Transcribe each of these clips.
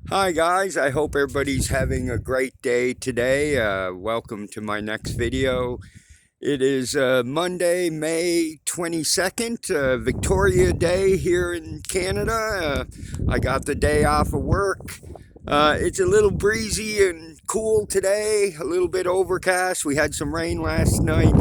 Hi guys, I hope everybody's having a great day today. Welcome to my next video. It is Monday, May 22nd, Victoria Day here in Canada. I got the day off of work. It's a little breezy and cool today, a little bit overcast. We had some rain last night.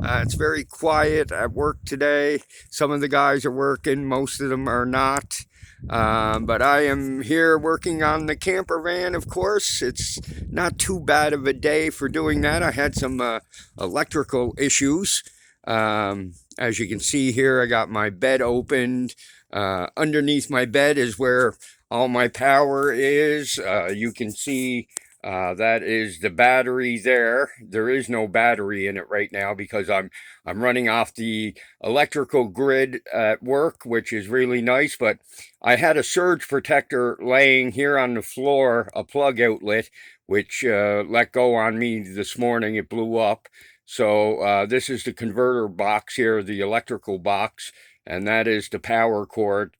It's very quiet at work today. Some of the guys are working, most of them are not. But I am here working on the camper van, of course. It's not too bad of a day for doing that. I had some electrical issues. As you can see here, I got my bed opened. Underneath my bed is where all my power is. You can see that is the battery there. There is no battery in it right now because I'm running off the electrical grid at work, which is really nice. But I had a surge protector laying here on the floor, a plug outlet, which let go on me this morning. It blew up. So this is the converter box here, the electrical box, and that is the power cord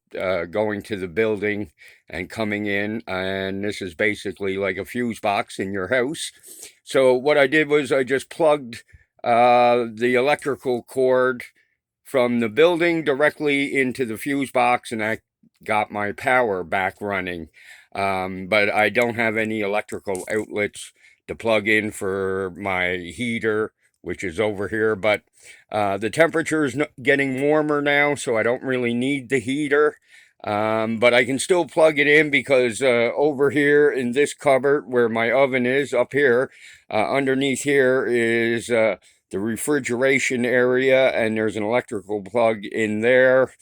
going to the building and coming in. And this is basically like a fuse box in your house. So what I did was I just plugged the electrical cord from the building directly into the fuse box, and I got my power back running. But I don't have any electrical outlets to plug in for my heater, which is over here. But the temperature is getting warmer now, so I don't really need the heater. But I can still plug it in because over here in this cupboard where my oven is, up here, underneath here is the refrigeration area, and there's an electrical plug in there.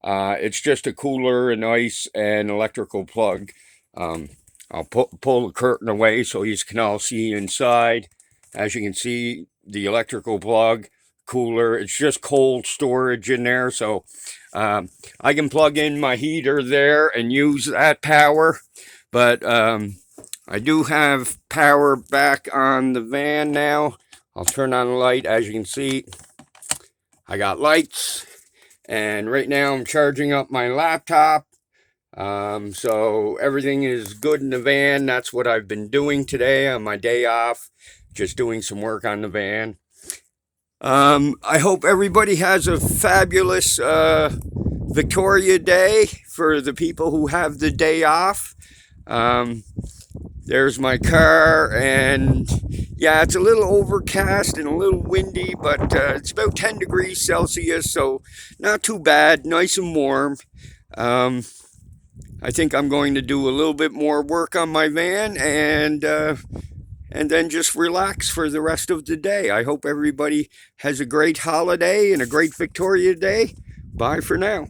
It's just a cooler and ice and electrical plug. I'll pull the curtain away so you can all see inside. As you can see, the electrical plug, cooler, it's just cold storage in there. So I can plug in my heater there and use that power. But I do have power back on the van now. I'll turn on the light. As you can see, I got lights. And right now I'm charging up my laptop. So everything is good in the van. That's what I've been doing today on my day off. Just doing some work on the van. I hope everybody has a fabulous Victoria Day for the people who have the day off. There's my car, and yeah, it's a little overcast and a little windy, but it's about 10 degrees Celsius, so not too bad, nice and warm. I think I'm going to do a little bit more work on my van and then just relax for the rest of the day. I hope everybody has a great holiday and a great Victoria Day. Bye for now.